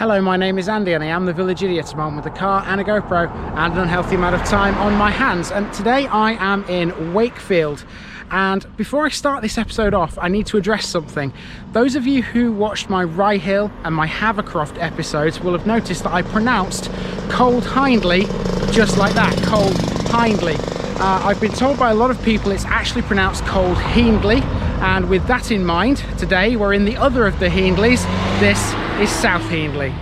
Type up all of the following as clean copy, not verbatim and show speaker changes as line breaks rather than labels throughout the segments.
Hello, my name is Andy and I am the village idiot. I'm with a car and a GoPro and an unhealthy amount of time on my hands. And today I am in Wakefield. And before I start this episode off, I need to address something. Those of you who watched my Rye Hill and my Havercroft episodes will have noticed that I pronounced Cold Hiendley just like that, Cold Hiendley. I've been told by a lot of people it's actually pronounced Cold Hiendley. And with that in mind, today we're in the other of the Hiendleys. This is South Hiendley.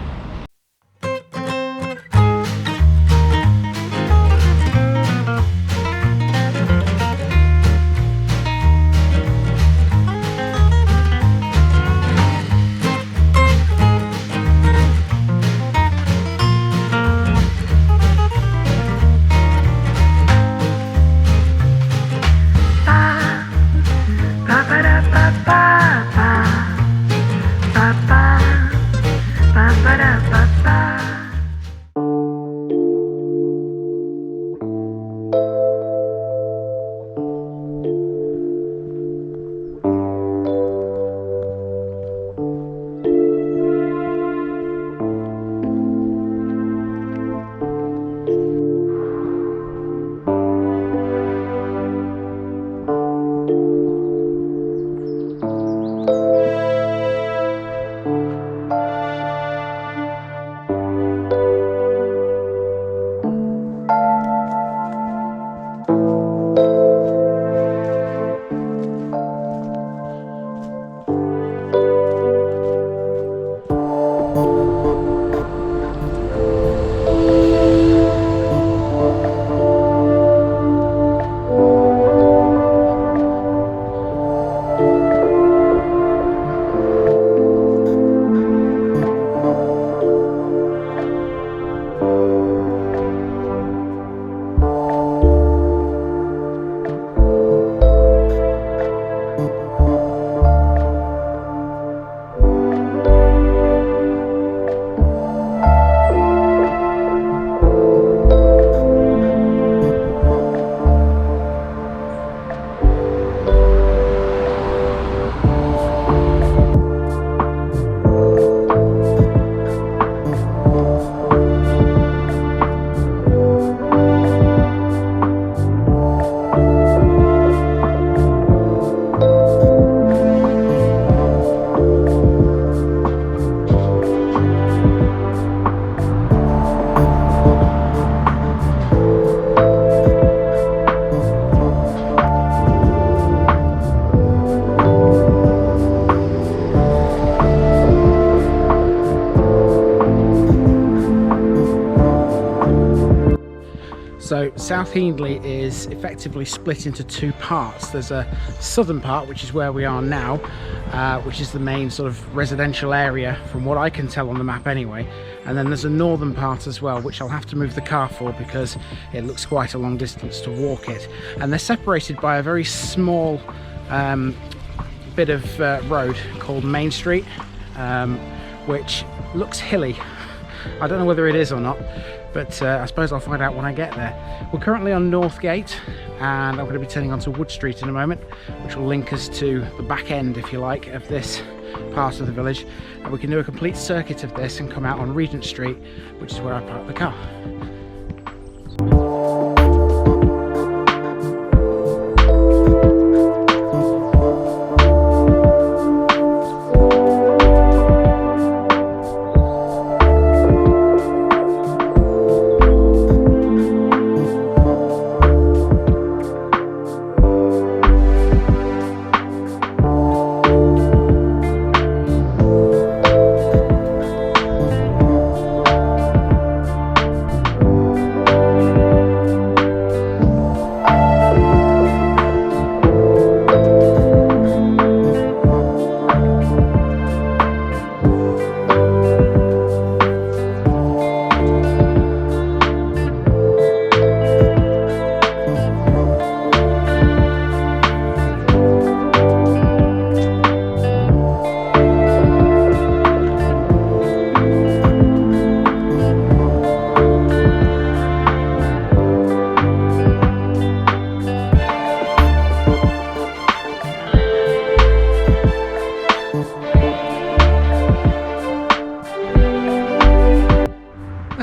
So South Hiendley is effectively split into two parts. There's a southern part, which is where we are now, which is the main sort of residential area from what I can tell on the map anyway. And then there's a northern part as well, which I'll have to move the car for because it looks quite a long distance to walk it. And they're separated by a very small bit of road called Main Street, which looks hilly. I don't know whether it is or not, but I suppose I'll find out when I get there. We're currently on Northgate and I'm going to be turning onto Wood Street in a moment, which will link us to the back end, if you like, of this part of the village. And we can do a complete circuit of this and come out on Regent Street, which is where I parked the car.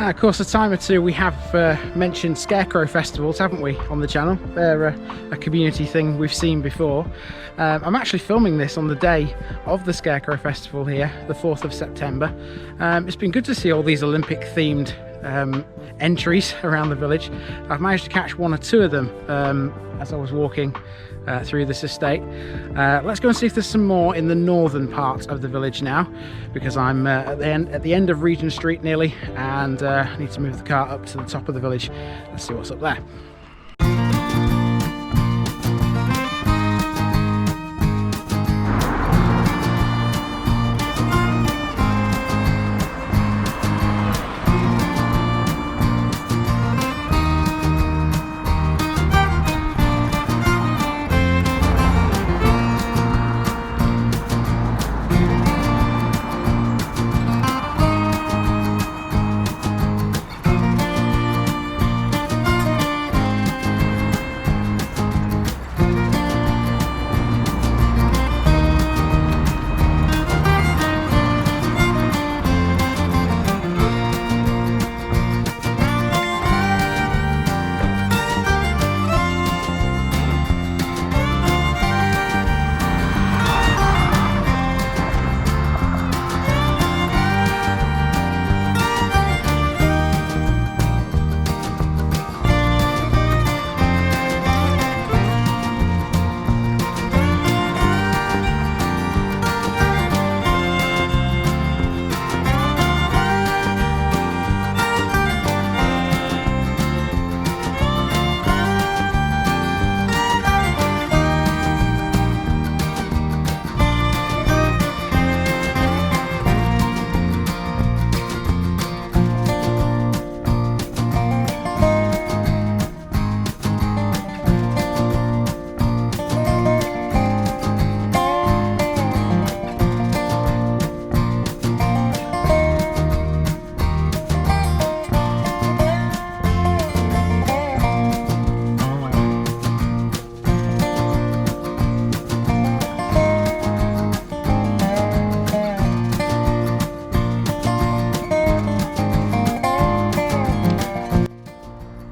Of course, a time or two we have mentioned Scarecrow Festivals, haven't we, on the channel? They're a community thing we've seen before. I'm actually filming this on the day of the Scarecrow Festival here, the 4th of September. It's been good to see all these Olympic themed entries around the village. I've managed to catch one or two of them as I was walking through this estate. Let's go and see if there's some more in the northern part of the village now, because I'm at the end of Regent Street nearly, and I need to move the car up to the top of the village. Let's see what's up there.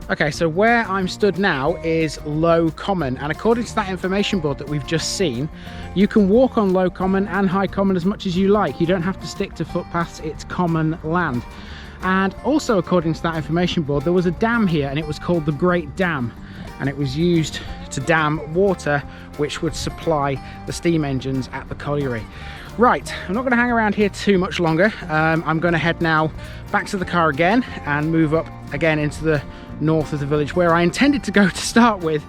Okay, so where I'm stood now is Low Common, and according to that information board that we've just seen, you can walk on Low Common and High Common as much as you like. You don't have to stick to footpaths, it's common land. And also according to that information board, there was a dam here, and it was called the Great Dam, and it was used to dam water which would supply the steam engines at the colliery. Right, I'm not going to hang around here too much longer. I'm going to head now back to the car again and move up again into the north of the village, where I intended to go to start with.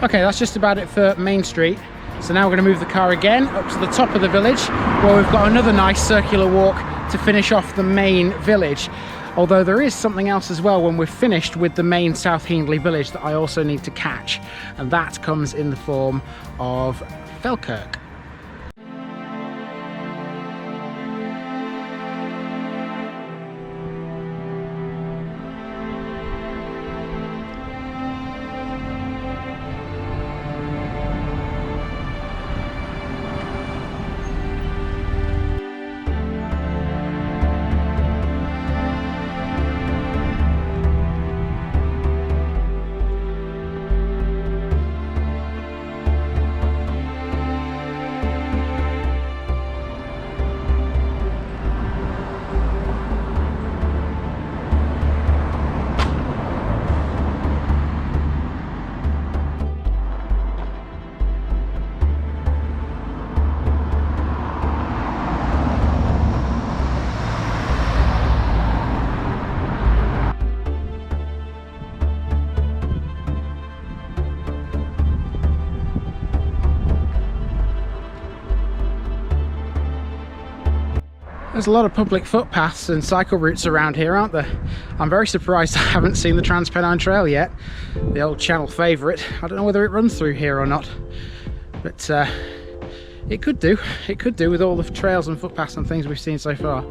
Okay, that's just about it for Main Street. So now we're going to move the car again up to the top of the village, where we've got another nice circular walk to finish off the main village. Although there is something else as well when we're finished with the main South Hiendley village that I also need to catch, and that comes in the form of Felkirk. There's a lot of public footpaths and cycle routes around here, aren't there? I'm very surprised I haven't seen the Transpennine Trail yet, the old channel favourite. I don't know whether it runs through here or not, but it could do. It could do with all the trails and footpaths and things we've seen so far.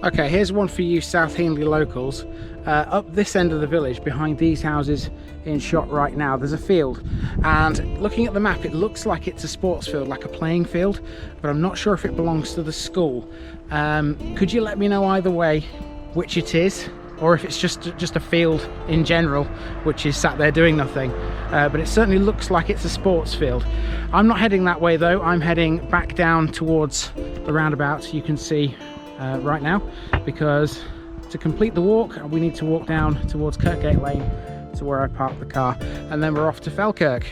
Okay, here's one for you South Hiendley locals. Up this end of the village, behind these houses in shot right now, there's a field, and looking at the map it looks like it's a sports field, like a playing field, but I'm not sure if it belongs to the school. Could you let me know either way which it is, or if it's just a field in general which is sat there doing nothing? But it certainly looks like it's a sports field. I'm not heading that way though. I'm heading back down towards the roundabout you can see right now, because to complete the walk we need to walk down towards Kirkgate Lane to where I parked the car, and then we're off to Felkirk.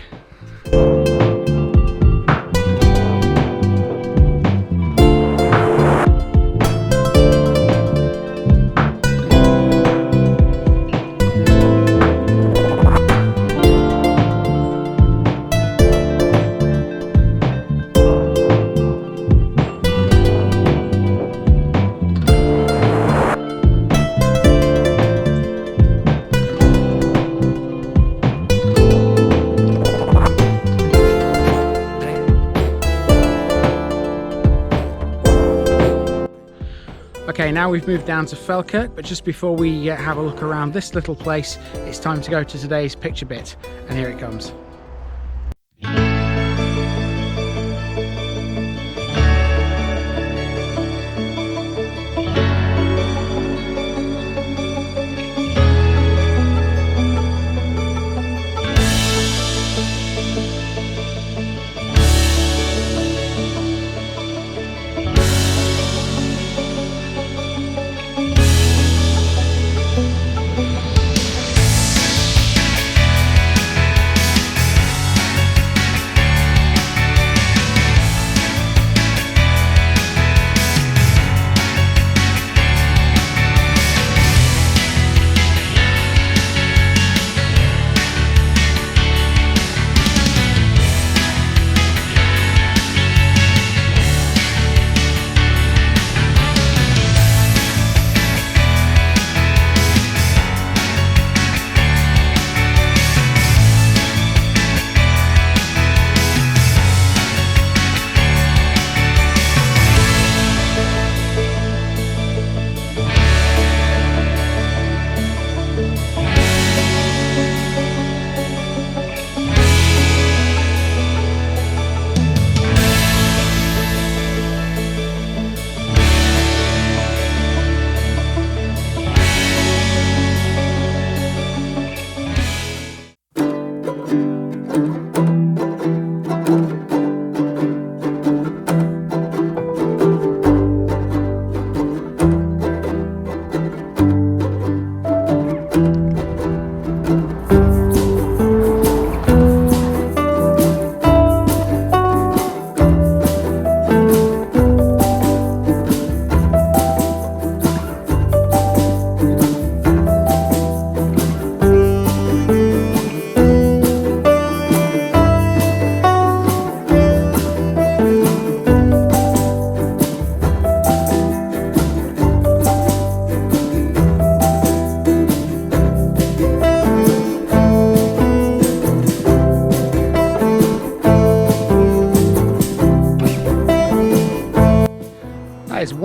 Okay, now we've moved down to Felkirk, but just before we have a look around this little place, it's time to go to today's picture bit, and here it comes.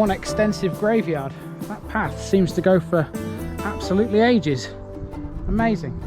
one extensive graveyard. That path seems to go for absolutely ages. Amazing.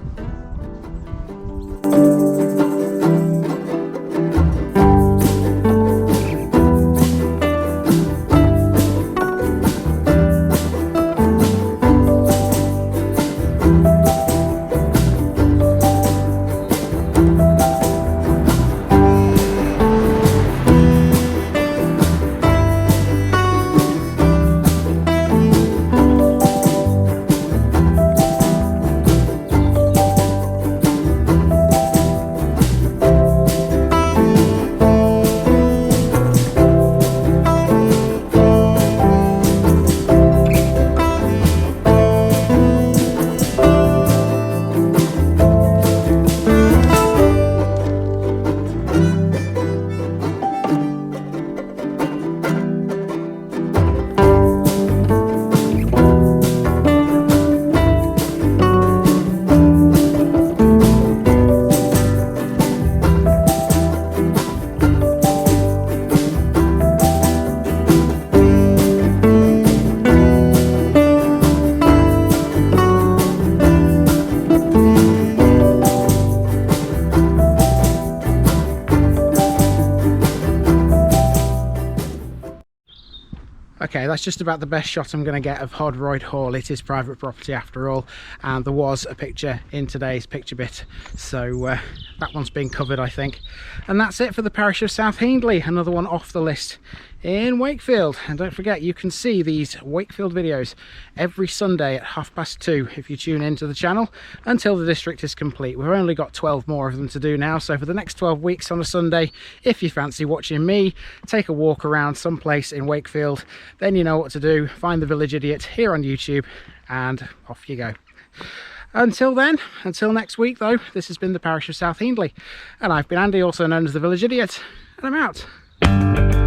Okay, that's just about the best shot I'm going to get of Hodroyd Hall. It is private property after all, and there was a picture in today's picture bit, so that one's been covered, I think. And that's it for the parish of South Hiendley, another one off the list in Wakefield. And don't forget, you can see these Wakefield videos every Sunday at 2:30 if you tune into the channel until the district is complete. We've only got 12 more of them to do now, so for the next 12 weeks on a Sunday, if you fancy watching me take a walk around someplace in Wakefield, then you know what to do. Find the Village Idiot here on YouTube and off you go. Until then, until next week though, this has been the parish of South Hiendley, and I've been Andy, also known as the Village Idiot, and I'm out.